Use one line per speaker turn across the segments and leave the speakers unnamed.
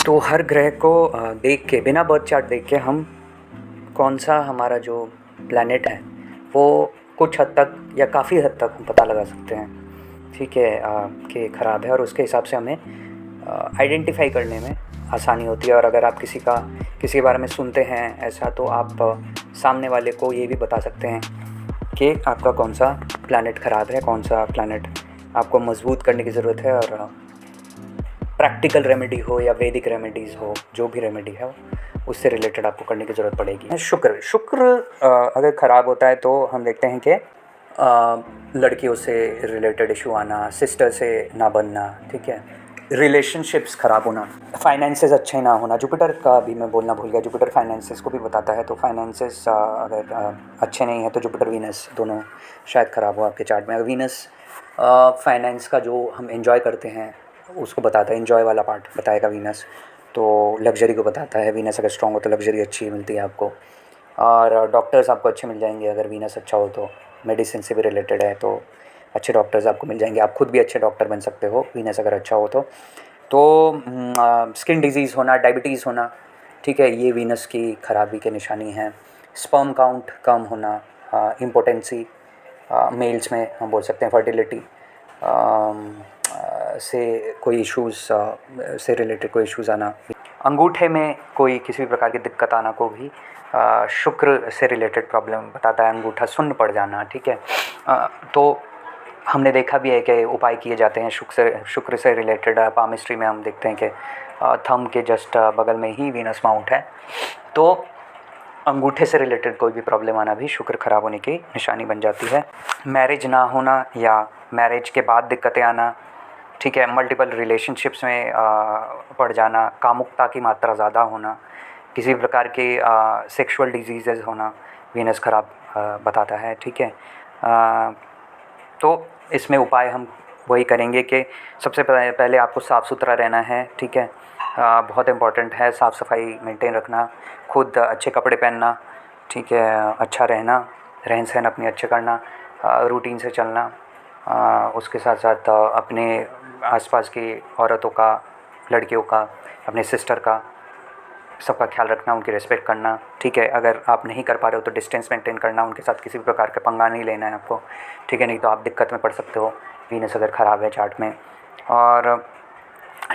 तो हर ग्रह को देख के बिना बर्थ चार्ट देख के हम कौन सा हमारा जो प्लैनेट है वो कुछ हद तक या काफ़ी हद तक हम पता लगा सकते हैं, ठीक है, कि ख़राब है, और उसके हिसाब से हमें आइडेंटिफाई करने में आसानी होती है। और अगर आप किसी के बारे में सुनते हैं ऐसा, तो आप सामने वाले को ये भी बता सकते हैं कि आपका कौन सा प्लैनेट ख़राब है, कौन सा प्लैनेट आपको मजबूत करने की ज़रूरत है। और प्रैक्टिकल रेमेडी हो या वैदिक रेमेडीज़ हो, जो भी रेमेडी है उससे रिलेटेड आपको करने की ज़रूरत पड़ेगी। शुक्र अगर ख़राब होता है तो हम देखते हैं कि लड़कियों से रिलेटेड इशू आना, सिस्टर से ना बनना, ठीक है, रिलेशनशिप्स ख़राब होना, फाइनेंसेस अच्छे ना होना। जुपिटर का भी मैं बोलना भूल गया, जुपिटर फाइनेंसेस को भी बताता है। तो फाइनेंसेस अगर अच्छे नहीं है तो जुपिटर वीनस दोनों शायद ख़राब हो आपके चार्ट में। अगर वीनस फाइनेंस का जो हम एंजॉय करते हैं उसको बताता है, एंजॉय वाला पार्ट बताएगा वीनस। तो लग्जरी को बताता है, वीनस अगर स्ट्रॉन्ग हो तो लग्जरी अच्छी मिलती है आपको। और डॉक्टर्स आपको अच्छे मिल जाएंगे अगर वीनस अच्छा हो तो, मेडिसिन से भी रिलेटेड है तो अच्छे डॉक्टर्स आपको मिल जाएंगे। आप खुद भी अच्छे डॉक्टर बन सकते हो वीनस अगर अच्छा हो तो स्किन डिजीज़ होना, डायबिटीज़ होना, ठीक है, ये वीनस की खराबी के निशानी हैं। स्पर्म काउंट कम होना, इम्पोटेंसी मेल्स में हम बोल सकते हैं, फर्टिलिटी से कोई इश्यूज़ से रिलेटेड कोई इश्यूज़ आना, अंगूठे में कोई किसी भी प्रकार की दिक्कत आना को भी शुक्र से रिलेटेड प्रॉब्लम बताता है। अंगूठा सुन्न पड़ जाना, ठीक है। तो हमने देखा भी है कि उपाय किए जाते हैं शुक्र से रिलेटेड। पामिस्ट्री में हम देखते हैं कि थंब के जस्ट बगल में ही वीनस माउंट है, तो अंगूठे से रिलेटेड कोई भी प्रॉब्लम आना भी शुक्र ख़राब होने की निशानी बन जाती है। मैरिज ना होना या मैरिज के बाद दिक्कतें आना, ठीक है, मल्टीपल रिलेशनशिप्स में पड़ जाना, कामुकता की मात्रा ज़्यादा होना, किसी प्रकार के सेक्सुअल डिजीज़ होना, वीनस ख़राब बताता है, ठीक है। तो इसमें उपाय हम वही करेंगे कि सबसे पहले आपको साफ़ सुथरा रहना है, ठीक है। बहुत इम्पॉर्टेंट है साफ़ सफाई मेंटेन रखना, खुद अच्छे कपड़े पहनना, ठीक है, अच्छा रहना, रहन सहन अपनी अच्छे करना, रूटीन से चलना, उसके साथ साथ अपने आसपास की औरतों का, लड़कियों का, अपने सिस्टर का, सबका ख्याल रखना, उनकी रिस्पेक्ट करना, ठीक है। अगर आप नहीं कर पा रहे हो तो डिस्टेंस मेंटेन करना, उनके साथ किसी भी प्रकार का पंगा नहीं लेना है आपको, ठीक है, नहीं तो आप दिक्कत में पड़ सकते हो वीनस अगर ख़राब है चार्ट में। और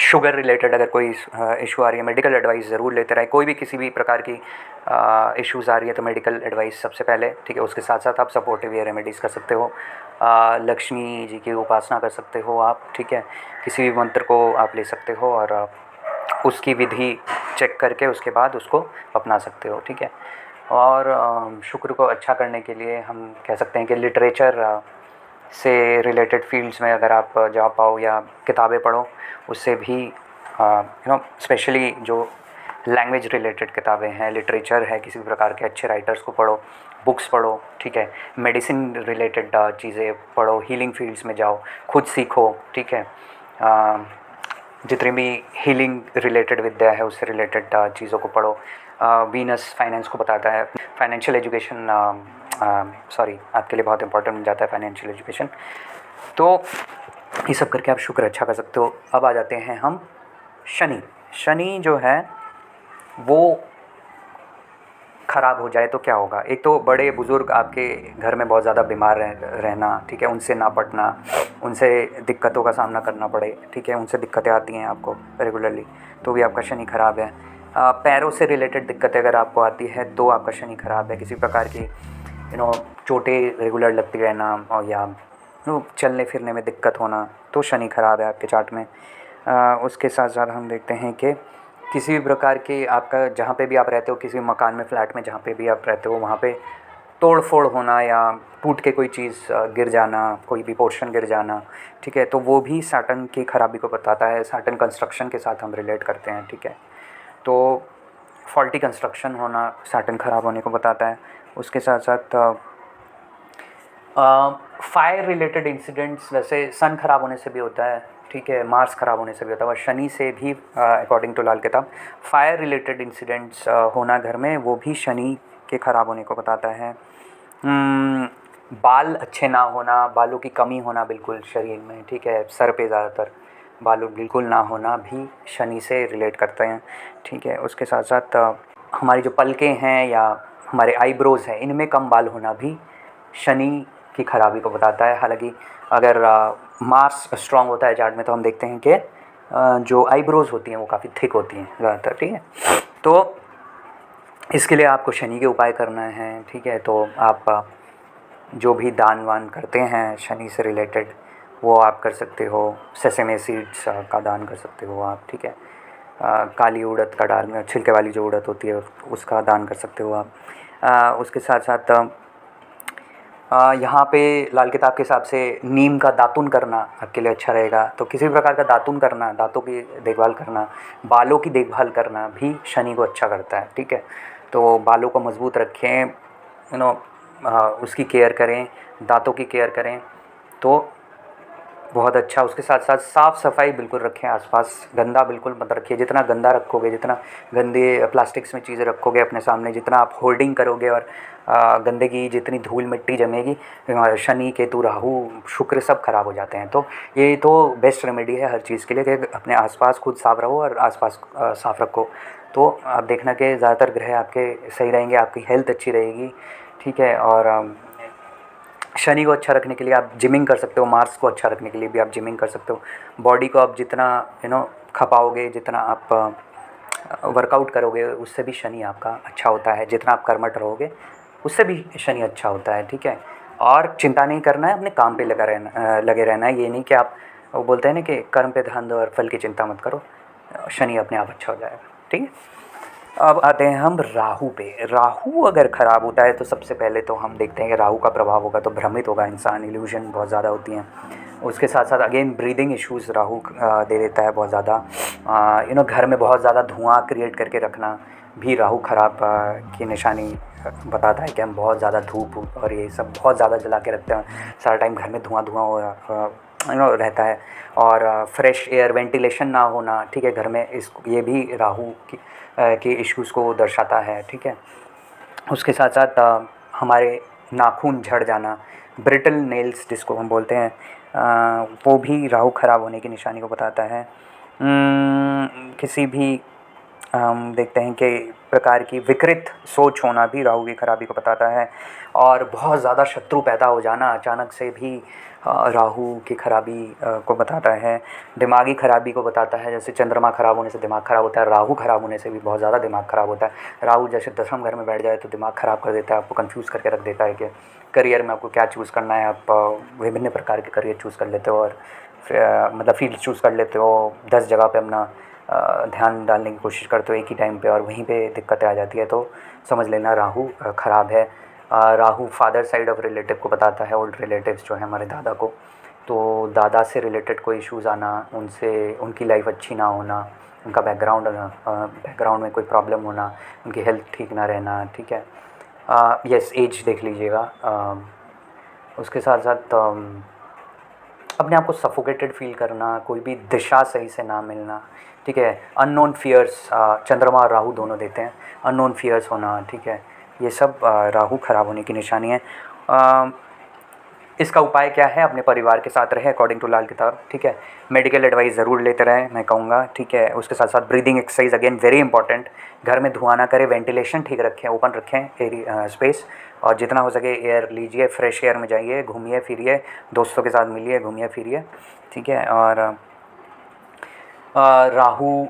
शुगर रिलेटेड अगर कोई इशू आ रही है, मेडिकल एडवाइस ज़रूर लेते रहे। कोई भी किसी भी प्रकार की इश्यूज़ आ रही है तो मेडिकल एडवाइस सबसे पहले, ठीक है। उसके साथ साथ आप सपोर्टिव या रेमेडीज़ कर सकते हो, लक्ष्मी जी की उपासना कर सकते हो आप, ठीक है, किसी भी मंत्र को आप ले सकते हो और उसकी विधि चेक करके उसके बाद उसको अपना सकते हो, ठीक है। और शुक्र को अच्छा करने के लिए हम कह सकते हैं कि लिटरेचर से रिलेटेड फील्ड्स में अगर आप जा पाओ या किताबें पढ़ो, उससे भी स्पेशली जो लैंग्वेज रिलेटेड किताबें हैं, लिटरेचर है, किसी भी प्रकार के अच्छे राइटर्स को पढ़ो, बुक्स पढ़ो, ठीक है, मेडिसिन रिलेटेड चीज़ें पढ़ो, हीलिंग फील्ड्स में जाओ, खुद सीखो, ठीक है। जितनी भी हीलिंग रिलेटेड विद्या है उससे रिलेटेड चीज़ों को पढ़ो। वीनस फाइनेंस को बताता है, फाइनेंशियल एजुकेशन आपके लिए बहुत इंपॉर्टेंट बन जाता है फाइनेंशियल एजुकेशन। तो ये सब करके आप शुक्र अच्छा कर सकते हो। अब आ जाते हैं हम शनि जो है वो ख़राब हो जाए तो क्या होगा। एक तो बड़े बुज़ुर्ग आपके घर में बहुत ज़्यादा बीमार रहना, ठीक है, उनसे ना पटना, उनसे दिक्कतों का सामना करना पड़े, ठीक है, उनसे दिक्कतें आती हैं आपको रेगुलरली, तो भी आपका शनि ख़राब है। पैरों से रिलेटेड दिक्कतें अगर आपको आती है तो आपका शनि ख़राब है। किसी प्रकार की चोटें रेगुलर लगती रहना और या चलने फिरने में दिक्कत होना, तो शनि ख़राब है आपके चार्ट में। उसके साथ साथ हम देखते हैं कि किसी भी प्रकार के आपका जहाँ पे भी आप रहते हो, किसी भी मकान में, फ्लैट में, जहाँ पे भी आप रहते हो, वहाँ पे तोड़ फोड़ होना या टूट के कोई चीज़ गिर जाना, कोई भी पोर्शन गिर जाना, ठीक है, तो वो भी सैटर्न की ख़राबी को बताता है। सैटर्न कंस्ट्रक्शन के साथ हम रिलेट करते हैं, ठीक है। तो फॉल्टी कंस्ट्रक्शन होना सैटर्न ख़राब होने को बताता है। उसके साथ साथ फायर रिलेटेड इंसिडेंट्स वैसे सन ख़राब होने से भी होता है, ठीक है, मार्स ख़राब होने से भी होता है, और शनि से भी अकॉर्डिंग टू लाल किताब फायर रिलेटेड इंसिडेंट्स होना घर में, वो भी शनि के ख़राब होने को बताता है। बाल अच्छे ना होना, बालों की कमी होना बिल्कुल शरीर में, ठीक है, सर पे ज़्यादातर, बाल बिल्कुल ना होना भी शनि से रिलेट करते हैं, ठीक है। उसके साथ साथ हमारी जो पलकें हैं या हमारे आईब्रोज़ हैं, इनमें कम बाल होना भी शनि की खराबी को बताता है। हालांकि अगर मार्स स्ट्रॉन्ग होता है चार्ट में तो हम देखते हैं कि जो आईब्रोज़ होती हैं वो काफ़ी थिक होती हैं ज़्यादातर, ठीक है। तो इसके लिए आपको शनि के उपाय करना है, ठीक है। तो आप जो भी दान वान करते हैं शनि से रिलेटेड वो आप कर सकते हो। सेसेमे सीड्स का दान कर सकते हो आप, ठीक है। काली उड़द का दाल में छिलके वाली जो उड़द होती है उसका दान कर सकते हो आप। उसके साथ साथ यहाँ पे लाल किताब के हिसाब से नीम का दातुन करना आपके लिए अच्छा रहेगा। तो किसी भी प्रकार का दातुन करना, दांतों की देखभाल करना, बालों की देखभाल करना भी शनि को अच्छा करता है, ठीक है। तो बालों को मजबूत रखें, उसकी केयर करें, दांतों की केयर करें तो बहुत अच्छा। उसके साथ साथ साफ़ सफाई बिल्कुल रखें, आसपास गंदा बिल्कुल मत रखिए। जितना गंदा रखोगे, जितना गंदे प्लास्टिक्स में चीज़ें रखोगे अपने सामने, जितना आप होर्डिंग करोगे और गंदगी, जितनी धूल मिट्टी जमेगी, शनि केतु राहु शुक्र सब खराब हो जाते हैं। तो ये तो बेस्ट रेमेडी है हर चीज़ के लिए कि अपने आसपास खुद साफ़ रहो और आसपास साफ़ रखो। तो आप देखना कि ज़्यादातर ग्रह आपके सही रहेंगे, आपकी हेल्थ अच्छी रहेगी, ठीक है। और शनि को अच्छा रखने के लिए आप जिमिंग कर सकते हो, मार्स को अच्छा रखने के लिए भी आप जिमिंग कर सकते हो। बॉडी को आप जितना खपाओगे, जितना आप वर्कआउट करोगे, उससे भी शनि आपका अच्छा होता है। जितना आप कर्मठ रहोगे उससे भी शनि अच्छा होता है, ठीक है। और चिंता नहीं करना है, अपने काम पे लगे रहना है। ये नहीं कि आप, वो बोलते हैं ना कि कर्म पे ध्यान दो और फल की चिंता मत करो, शनि अपने आप अच्छा हो जाएगा, ठीक है। अब आते हैं हम राहु पे। राहु अगर ख़राब होता है तो सबसे पहले तो हम देखते हैं कि राहु का प्रभाव होगा तो भ्रमित होगा इंसान, इल्यूजन बहुत ज़्यादा होती हैं। उसके साथ साथ अगेन ब्रीदिंग इश्यूज़ राहु दे देता है बहुत ज़्यादा। घर में बहुत ज़्यादा धुआं क्रिएट करके रखना भी राहु ख़राब की निशानी बताता है कि हम बहुत ज़्यादा धूप और ये सब बहुत ज़्यादा जला के रखते हैं, सारा टाइम घर में धुआं धुआं हो रहता है। और फ्रेश एयर, वेंटिलेशन ना होना, ठीक है, घर में, इस ये भी राहु के इश्यूज़ को दर्शाता है, ठीक है। उसके साथ साथ हमारे नाखून झड़ जाना, ब्रिटल नेल्स जिसको हम बोलते हैं, वो भी राहु खराब होने की निशानी को बताता है। किसी भी हम देखते हैं कि प्रकार की विकृत सोच होना भी राहु की खराबी को बताता है। और बहुत ज़्यादा शत्रु पैदा हो जाना अचानक से भी राहु की खराबी को बताता है। दिमागी खराबी को बताता है, जैसे चंद्रमा खराब होने से दिमाग खराब होता है, राहु खराब होने से भी बहुत ज़्यादा दिमाग खराब होता है। राहु जैसे 10वें घर में बैठ जाए तो दिमाग ख़राब कर देता है, आपको कंफ्यूज करके रख देता है कि करियर में आपको क्या चूज़ करना है। आप विभिन्न प्रकार के करियर चूज़ कर लेते हो और मतलब फील्ड चूज़ कर लेते हो, 10 जगह पे अपना ध्यान डालने की कोशिश करते हो एक ही टाइम पे और वहीं पे दिक्कतें आ जाती है। तो समझ लेना राहु ख़राब है। Rahu father side of relative को बताता है, ओल्ड रिलेटिव्स जो है हमारे दादा को, तो दादा से रिलेटेड कोई इश्यूज़ आना, उनसे उनकी लाइफ अच्छी ना होना, उनका बैकग्राउंड में कोई प्रॉब्लम होना, उनकी हेल्थ ठीक ना रहना, ठीक है। यस, एज देख लीजिएगा। उसके साथ साथ अपने आप को सफोकेटेड फील करना, कोई भी दिशा सही से ना मिलना, ठीक है। अननोन फियर्स चंद्रमा और राहु दोनों देते हैं, अननोन फियर्स होना, ठीक है। ये सब राहु खराब होने की निशानी है। इसका उपाय क्या है? अपने परिवार के साथ रहे अकॉर्डिंग टू लाल किताब, ठीक है। मेडिकल एडवाइस ज़रूर लेते रहें, मैं कहूँगा, ठीक है। उसके साथ साथ breathing exercise again very important. घर में धुआं ना करें, वेंटिलेशन ठीक रखें, ओपन रखें एरिया स्पेस, और जितना हो सके एयर लीजिए, फ्रेश एयर में जाइए, घूमिए फिरिए, दोस्तों के साथ मिलिए, घूमिए फिरिए, ठीक है। और राहु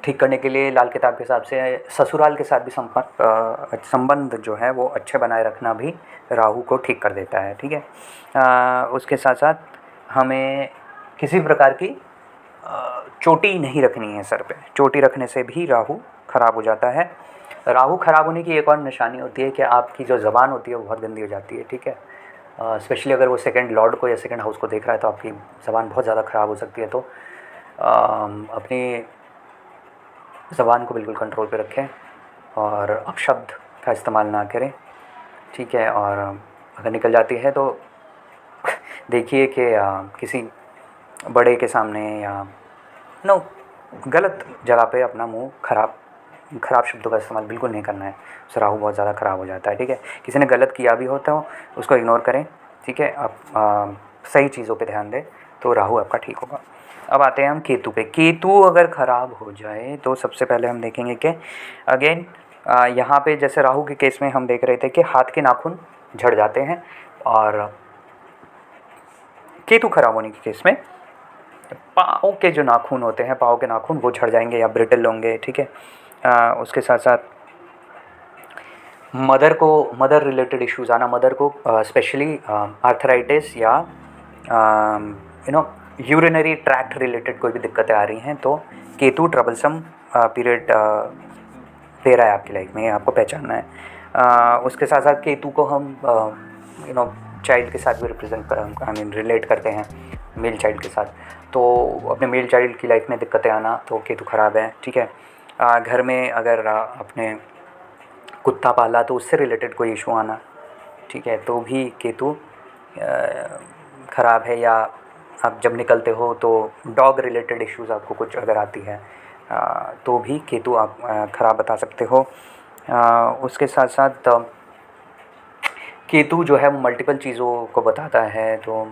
ठीक करने के लिए लाल किताब के हिसाब से ससुराल के साथ भी संबंध जो है वो अच्छे बनाए रखना भी राहु को ठीक कर देता है, ठीक है। उसके साथ साथ हमें किसी प्रकार की चोटी नहीं रखनी है सर पे, चोटी रखने से भी राहु खराब हो जाता है। राहु खराब होने की एक और निशानी होती है कि आपकी जो ज़बान होती है वो बहुत गंदी हो जाती है, ठीक है। स्पेशली अगर वो सेकंड लॉर्ड को या सेकंड हाउस को देख रहा है तो आपकी ज़बान बहुत ज़्यादा ख़राब हो सकती है। तो अपनी ज़बान को बिल्कुल कंट्रोल पे रखें और अपशब्द का इस्तेमाल ना करें, ठीक है। और अगर निकल जाती है तो देखिए कि किसी बड़े के सामने या गलत जगह पे अपना मुंह ख़राब शब्दों का इस्तेमाल बिल्कुल नहीं करना है, उससे राहु बहुत ज़्यादा ख़राब हो जाता है, ठीक है। किसी ने गलत किया भी होता हो उसको इग्नोर करें, ठीक है। आप सही चीज़ों पे ध्यान दें तो राहु आपका ठीक होगा। अब आते हैं हम केतु पे। केतु अगर ख़राब हो जाए तो सबसे पहले हम देखेंगे कि अगेन यहाँ पे जैसे राहु के केस में हम देख रहे थे कि हाथ के नाखून झड़ जाते हैं, और केतु खराब होने के केस में पाँव के जो नाखून होते हैं, पाँव के नाखून वो झड़ जाएंगे या ब्रिटल होंगे, ठीक है। उसके साथ साथ मदर रिलेटेड इश्यूज़ आना, मदर को स्पेशली आर्थराइटिस या यूरिनरी ट्रैक्ट रिलेटेड कोई भी दिक्कतें आ रही हैं तो केतु ट्रबलसम पीरियड दे रहा है आपकी लाइफ में, आपको पहचानना है। उसके साथ साथ केतु को हम चाइल्ड के साथ भी रिलेट करते हैं, मेल चाइल्ड के साथ। तो अपने मेल चाइल्ड की लाइफ में दिक्कतें आना तो केतु ख़राब है, ठीक है। घर में अगर आपने कुत्ता पाला तो उससे रिलेटेड कोई इशू आना, ठीक है, तो भी केतु ख़राब है। या आप जब निकलते हो तो डॉग रिलेटेड इश्यूज़ आपको कुछ अगर आती है तो भी केतु आप ख़राब बता सकते हो। उसके साथ साथ केतु जो है वो मल्टीपल चीज़ों को बताता है। तो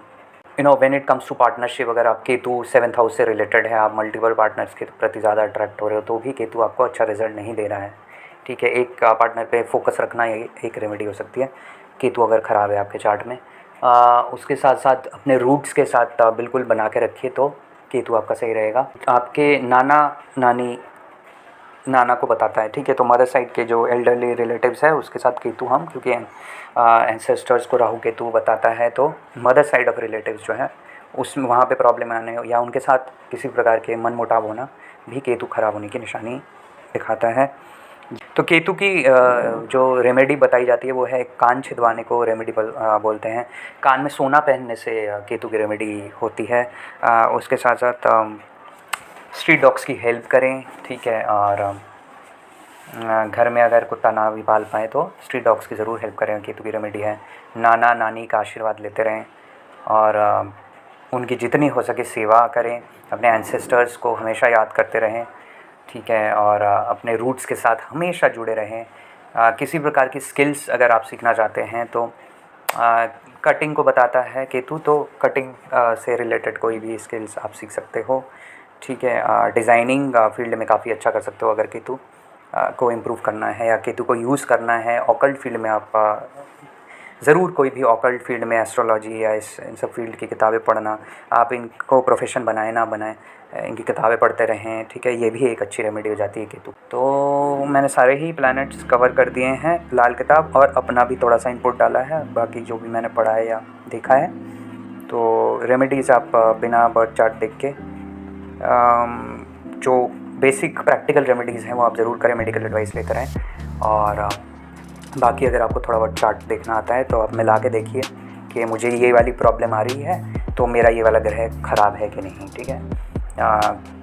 when it comes to partnership, अगर आप केतु 7th हाउस से रिलेटेड है, आप मल्टीपल पार्टनर्स के प्रति ज़्यादा अट्रैक्ट हो रहे हो तो भी केतु आपको अच्छा रिजल्ट नहीं दे रहा है, ठीक है। एक पार्टनर पे फोकस रखना एक रेमेडी हो सकती है केतु अगर ख़राब है आपके चार्ट में। उसके साथ साथ अपने रूट्स के साथ बिल्कुल बना के रखिए तो केतु आपका सही रहेगा। आपके नाना को बताता है, ठीक है। तो मदर साइड के जो एल्डरली रिलेटिव्स है उसके साथ केतु हम, क्योंकि एंसेस्टर्स को राहु केतु बताता है, तो मदर साइड ऑफ रिलेटिव्स जो है उसमें वहाँ पे प्रॉब्लम आने या उनके साथ किसी प्रकार के मनमुटाव होना भी केतु ख़राब होने की निशानी दिखाता है। तो केतु की जो रेमेडी बताई जाती है वो है कान छिदवाने को रेमेडी बोलते हैं। कान में सोना पहनने से केतु की रेमेडी होती है। उसके साथ साथ स्ट्रीट डॉग्स की हेल्प करें, ठीक है। और घर में अगर कुत्ता ना भी पाल पाए तो स्ट्रीट डॉग्स की ज़रूर हेल्प करें, केतु की रेमेडी है। नाना नानी का आशीर्वाद लेते रहें और उनकी जितनी हो सके सेवा करें, अपने एंसेस्टर्स को हमेशा याद करते रहें, ठीक है। और अपने रूट्स के साथ हमेशा जुड़े रहें। किसी प्रकार की स्किल्स अगर आप सीखना चाहते हैं तो कटिंग को बताता है केतु, तो कटिंग से रिलेटेड कोई भी स्किल्स आप सीख सकते हो, ठीक है। डिज़ाइनिंग फील्ड में काफ़ी अच्छा कर सकते हो अगर केतु को इम्प्रूव करना है या केतु को यूज़ करना है। ऑकल्ट फील्ड में आप ज़रूर कोई भी ऑकल्ट फील्ड में एस्ट्रोलॉजी या इन सब फील्ड की किताबें पढ़ना, आप इनको प्रोफेशन बनाए ना बनाएं, इनकी किताबें पढ़ते रहें, ठीक है। ये भी एक अच्छी रेमेडी हो जाती है केतु। तो मैंने सारे ही प्लैनेट्स कवर कर दिए हैं लाल किताब, और अपना भी थोड़ा सा इनपुट डाला है, बाकी जो भी मैंने पढ़ा है या देखा है। तो रेमेडीज़ आप बिना बर्थ चार्ट देख के जो बेसिक प्रैक्टिकल रेमेडीज़ हैं वो आप ज़रूर करें, मेडिकल एडवाइस लेकर आएँ। और बाकी अगर आपको थोड़ा बहुत चार्ट देखना आता है तो आप मिला के देखिए कि मुझे ये वाली प्रॉब्लम आ रही है तो मेरा ये वाला ग्रह ख़राब है कि नहीं, ठीक है।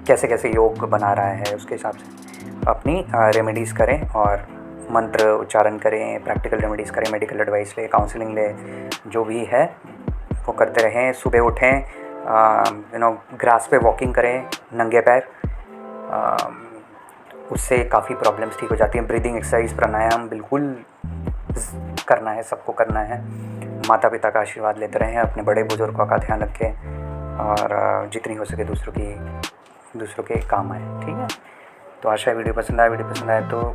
कैसे कैसे योग बना रहा है उसके हिसाब से अपनी रेमेडीज़ करें और मंत्र उच्चारण करें, प्रैक्टिकल रेमेडीज़ करें, मेडिकल एडवाइस लें, काउंसलिंग लें, जो भी है वो करते रहें। सुबह उठें, ग्रास पे वॉकिंग करें नंगे पैर, उससे काफ़ी प्रॉब्लम्स ठीक हो जाती हैं। ब्रीदिंग एक्सरसाइज, प्राणायाम बिल्कुल करना है, सबको करना है। माता पिता का आशीर्वाद लेते रहें, अपने बड़े बुजुर्गों का ध्यान रखें और जितनी हो सके दूसरों के काम आए, ठीक है। तो आशा है वीडियो पसंद आए तो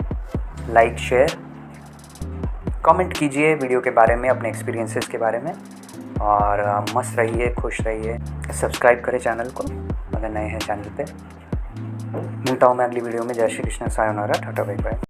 लाइक शेयर कमेंट कीजिए वीडियो के बारे में, अपने एक्सपीरियंसेस के बारे में, और मस्त रहिए, खुश रहिए। सब्सक्राइब करें चैनल को अगर नए हैं चैनल पे। मिलता हूँ मैं अगली वीडियो में। जय श्री कृष्ण, सायोनारा, टाटा बाय बाय।